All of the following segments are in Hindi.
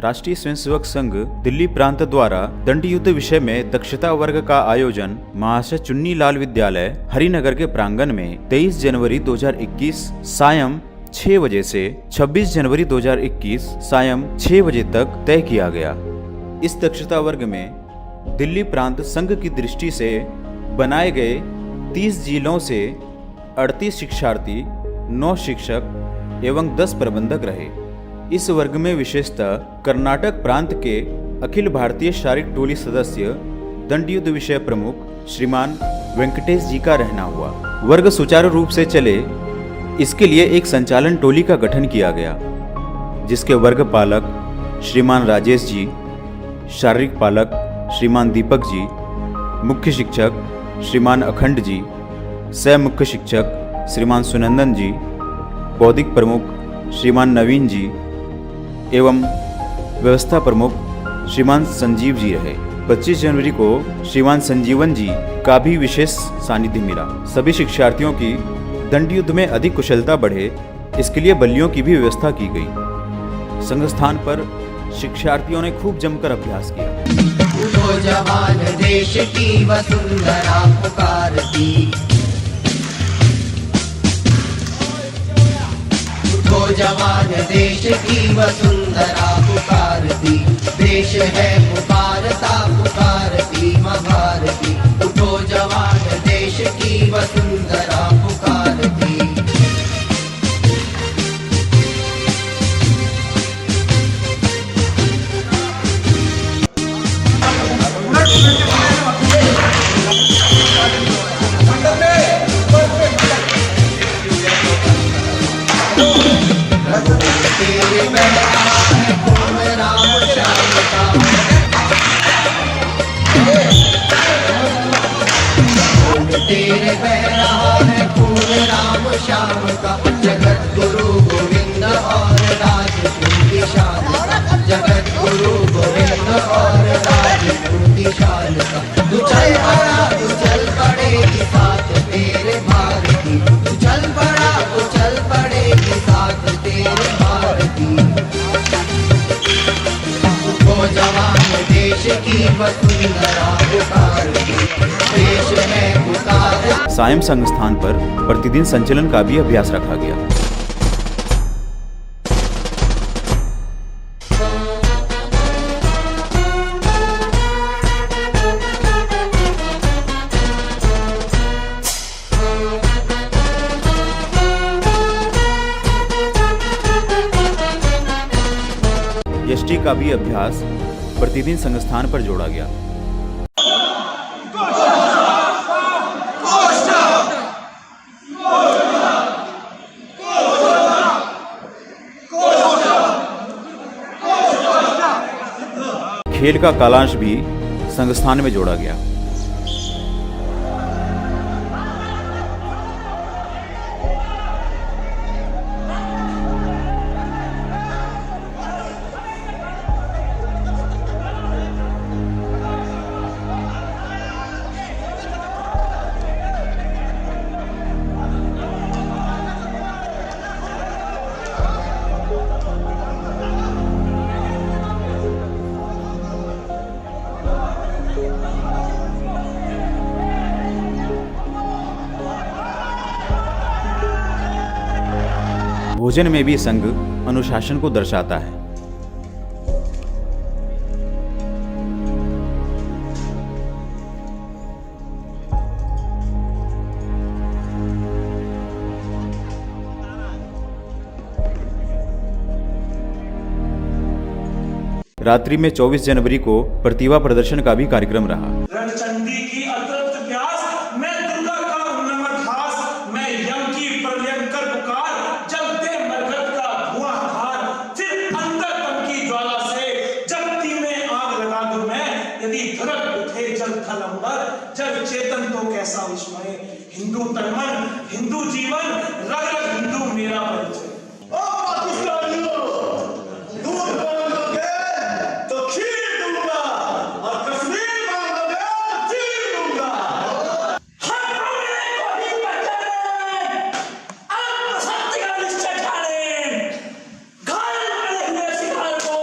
राष्ट्रीय स्वयंसेवक संघ दिल्ली प्रांत द्वारा दंड युद्ध विषय में दक्षता वर्ग का आयोजन महाशय चुन्नीलाल विद्यालय हरिनगर के प्रांगण में 23 जनवरी 2021 सायं 6 बजे से 26 जनवरी 2021 सायं 6 बजे तक तय किया गया। इस दक्षता वर्ग में दिल्ली प्रांत संघ की दृष्टि से बनाए गए 30 जिलों से 38 शिक्षार्थी, 9 शिक्षक एवं 10 प्रबंधक रहे। इस वर्ग में विशेषतः कर्नाटक प्रांत के अखिल भारतीय शारीरिक टोली सदस्य दंड युद्ध विषय प्रमुख श्रीमान वेंकटेश जी का रहना हुआ। वर्ग सुचारू रूप से चले इसके लिए एक संचालन टोली का गठन किया गया, जिसके वर्ग पालक श्रीमान राजेश जी, शारीरिक पालक श्रीमान दीपक जी, मुख्य शिक्षक श्रीमान अखंड जी, सह मुख्य शिक्षक श्रीमान सुनंदन जी, बौद्धिक प्रमुख श्रीमान नवीन जी एवं व्यवस्था प्रमुख श्रीमान संजीव जी रहे। 25 जनवरी को श्रीमान संजीवन जी का भी विशेष सानिध्य मिला। सभी शिक्षार्थियों की दंड युद्ध में अधिक कुशलता बढ़े, इसके लिए बल्लियों की भी व्यवस्था की गई। संघ स्थान पर शिक्षार्थियों ने खूब जमकर अभ्यास किया। उठो जवान देश की वसुंधरा पुकारती, उठो जवान देश की वसुंधरा पुकारती, देश है पुकारता पुकारती माँ भारती। उठो जवान देश की वसुंधरा पुकारती। तेरे बह रहा है खून राम श्याम का, जगत गुरु गोविंद और राजपूती शान का, जगत गुरु गोविंद और राजपूती शान का। तू चल पड़ा तू चल पड़ेगी साथ तेरे भारती, तू चल पड़ा तू चल पड़ेगी साथ तेरे भारती। वो जवान देश की वसुंधरा पुकारती, देश है पुकार। सायं संघ स्थान पर प्रतिदिन संचलन का भी अभ्यास रखा गया। यष्टि का भी अभ्यास प्रतिदिन संस्थान पर जोड़ा गया। खेल का कालांश भी संस्थान में जोड़ा गया। भोजन में भी संघ अनुशासन को दर्शाता है। रात्रि में 24 जनवरी को प्रतिभा प्रदर्शन का भी कार्यक्रम रहा। रणचंडी की अतृप्त प्यास, मैं दुर्गा का उन्नत हास, मैं यम की प्रलयंकर पुकार, जलते मरकत का धुआं धार, फिर अंतर तम की ज्वाला से जगती में आग लगा दूं मैं। यदि धड़क उठे जल थल अंबर, जग चेतन तो कैसा विस्मय। हिंदू तन मन, हिंदू जीवन, रग रग हिंदू मेरा परिचय। ओ पाकिस्तानियों, दूध मांगोगे तो खीर दूंगा, और कश्मीर मांगोगे तो चीर दूंगा। हम को ही बचाने, आप सत्य का निश्चय ठाने, घायल पड़े हुए शिकार को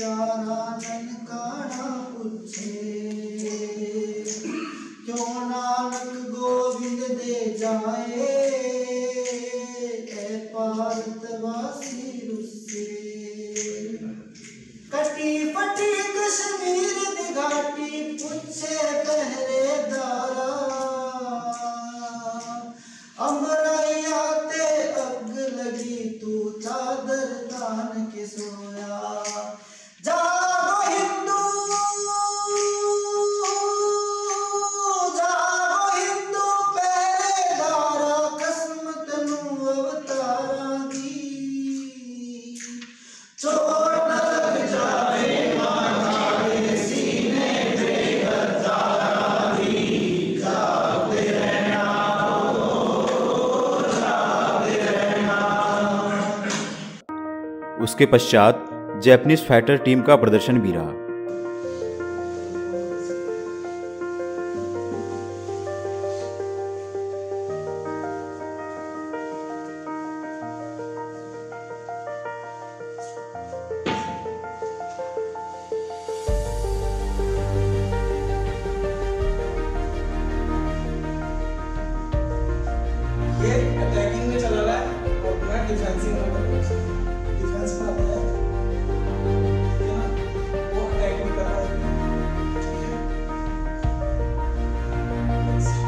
प्यारा ननकाना पूछे क्यों नानक गोविंद दे जाए ए भारतवासी रुसे कटी पटी कश्मीर दी घाटी पूछे पहरेदारा अमराइया ते अग लगी तू चादर तान के सोया जागो हिंदू पहरेदारा कसम तनु अवतारा दी चोट न लग जाए माता के सीने पे हजारा दी जागते रहना उसके पश्चात जैपनीज फाइटर टीम का प्रदर्शन भी रहा। ये अटैकिंग में चला रहा है और मैं डिफेंसिंग में कर रहा हूँ। डिफेंस में आता है, ठीक है ना? वो अटैक भी कर रहा है, ठीक है? Next.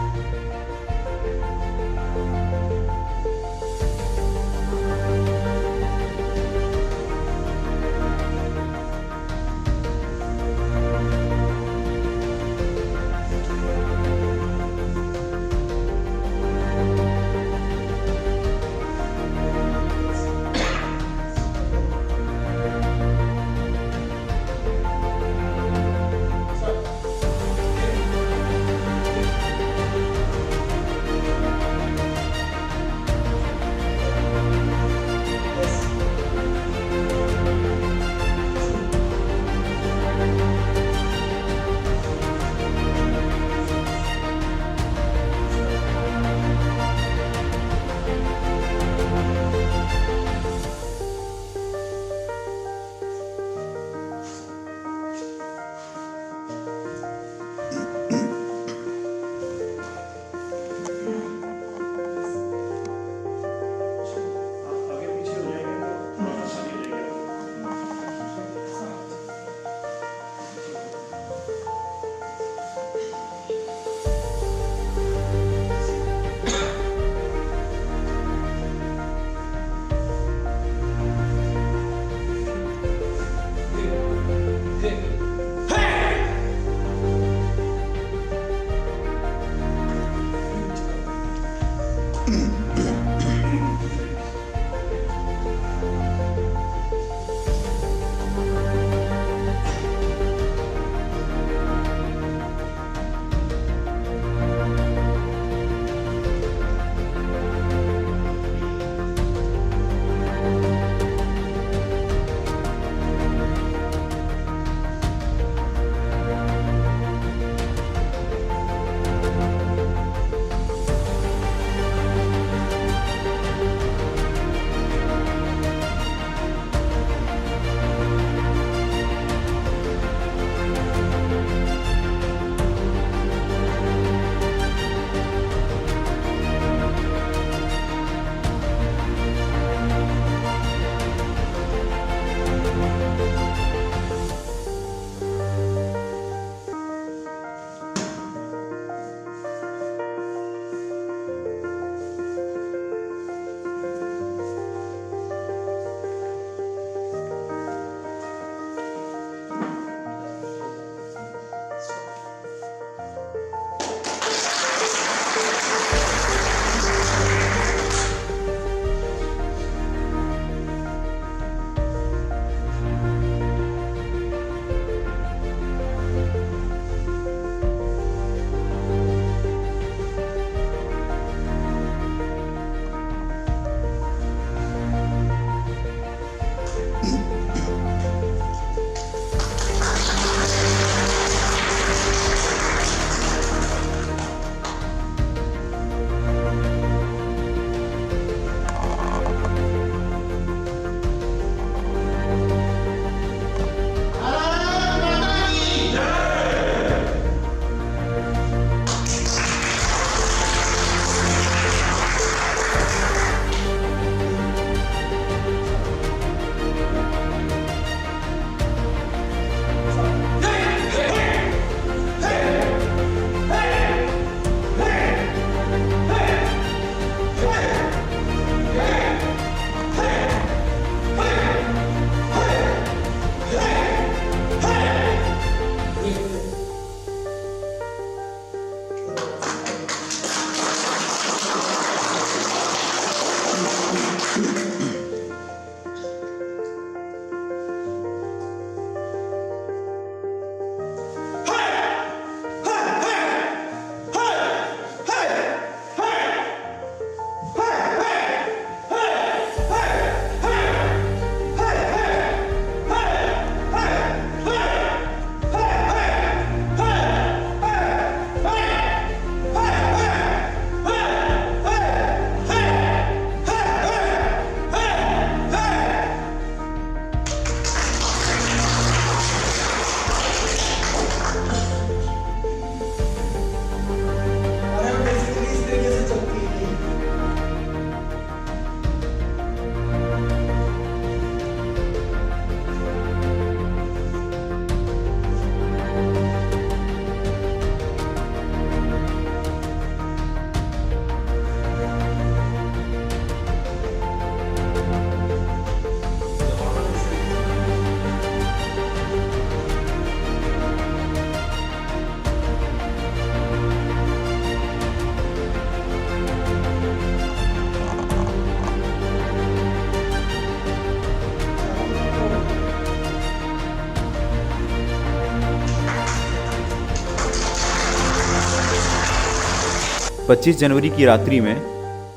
25 जनवरी की रात्रि में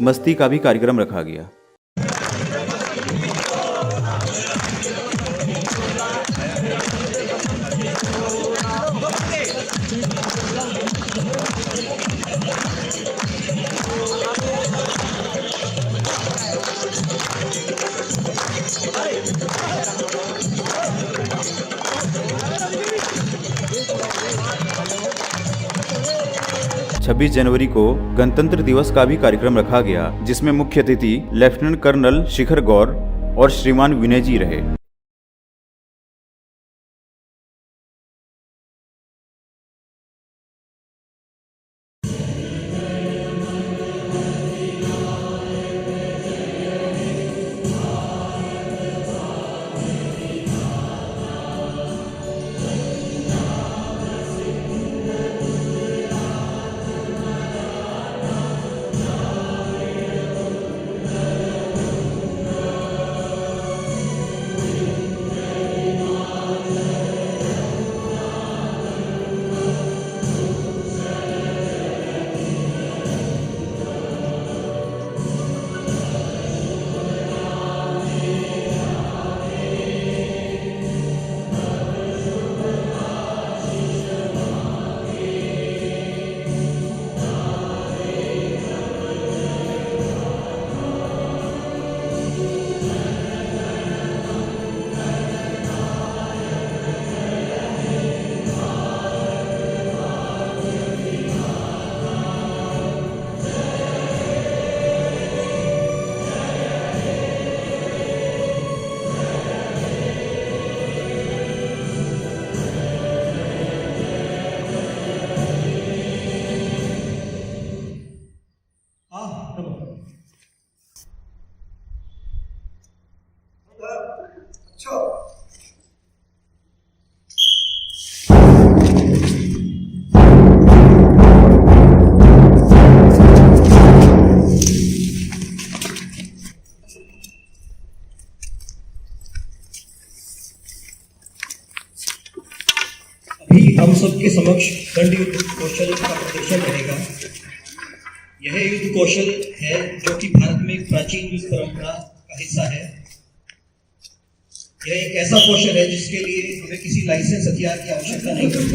मस्ती का भी कार्यक्रम रखा गया। 26 जनवरी को गणतंत्र दिवस का भी कार्यक्रम रखा गया, जिसमें मुख्य अतिथि लेफ्टिनेंट कर्नल शिखर गौर और श्रीमान विनय जी रहे। हम सबके समक्ष दंड युद्ध कौशल का प्रदर्शन रहेगा। यह युद्ध कौशल है जो कि भारत में एक प्राचीन युद्ध परंपरा का हिस्सा है। यह एक ऐसा कौशल है जिसके लिए हमें किसी लाइसेंस हथियार की आवश्यकता नहीं पड़ती।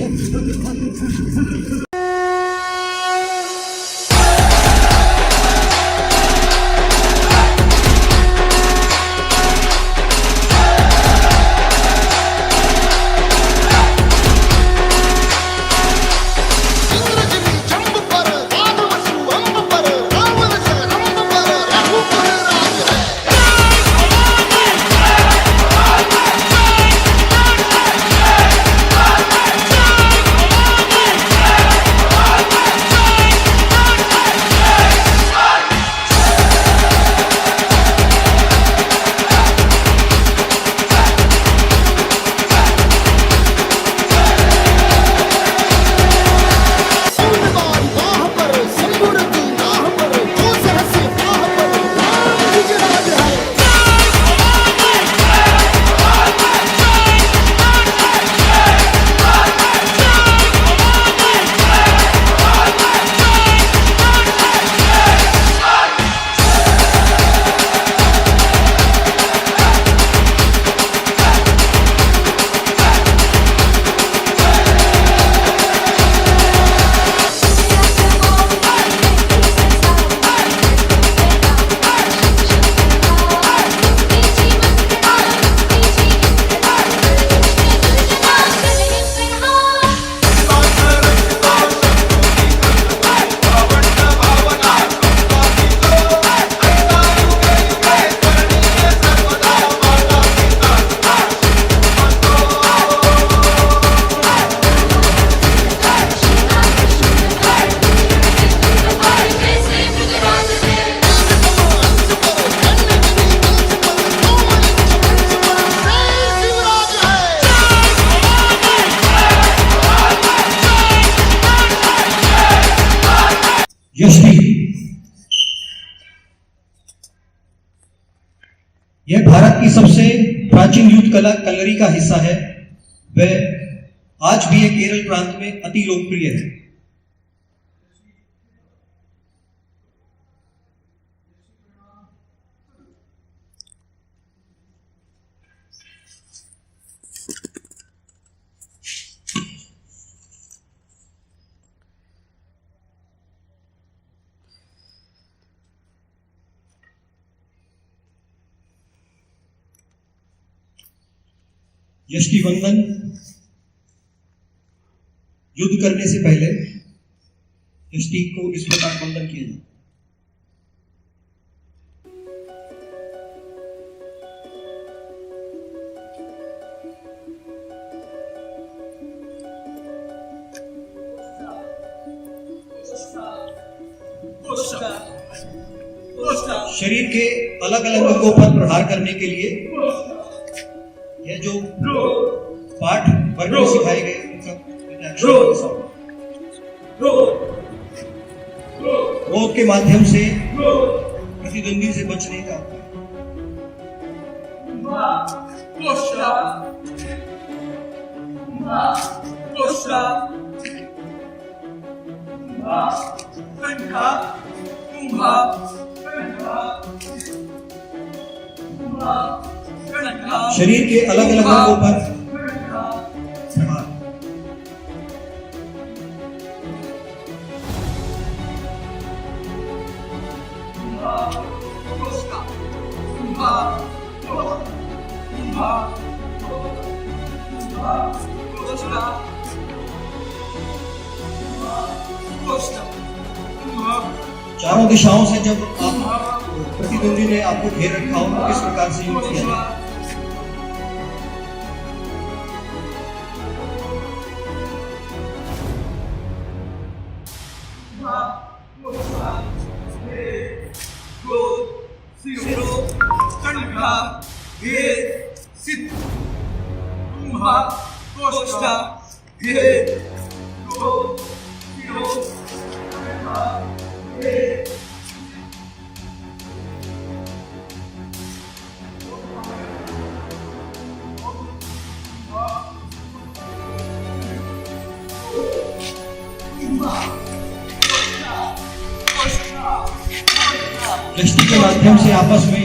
यह भारत की सबसे प्राचीन युद्ध कला कलरी का हिस्सा है। वह आज भी केरल प्रांत में अति लोकप्रिय है। यष्टि वंदन। युद्ध करने से पहले यष्टि को इस प्रकार वंदन किया जाता है। शरीर के अलग अलग अंगों पर प्रहार करने के लिए यह जो पाठ वर्ग में सिखाए गए उनका क्रोध के माध्यम से प्रतिद्वंदी से बचने का शरीर के अलग अलग अंगों पर प्रहार। चारों दिशाओं से जब आप प्रतिद्वंदी ने आपको घेर रखा हो तो किस प्रकार से युद्ध किया जाए। दृष्टि के माध्यम से आपस में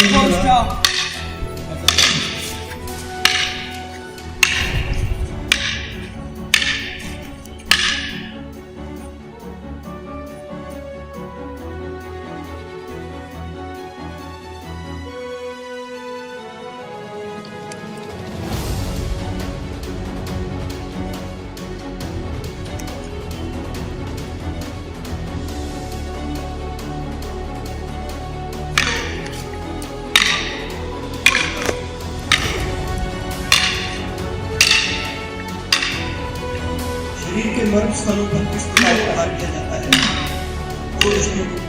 शरीर के मर्म स्थलों पर किस प्रकार प्रहार किया जाता है वो इसमें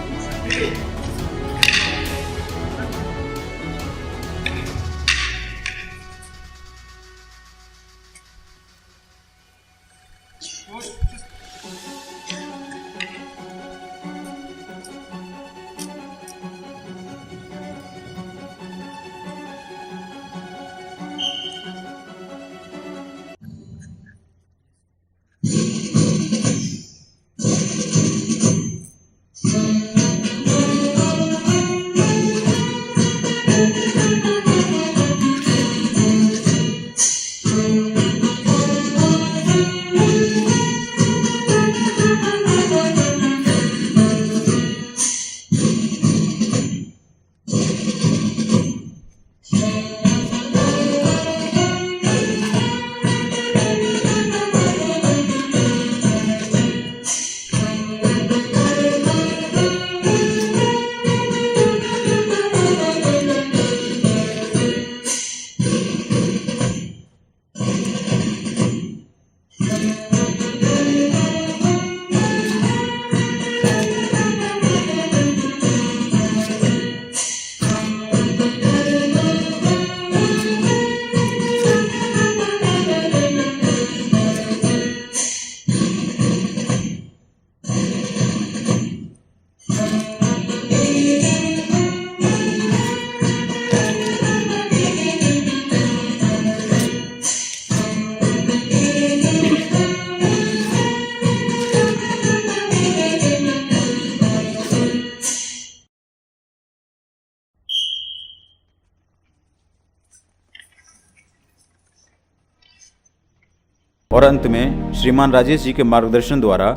और अंत में श्रीमान राजेश जी के मार्गदर्शन द्वारा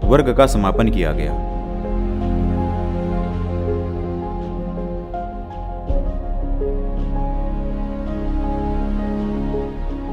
वर्ग का समापन किया गया।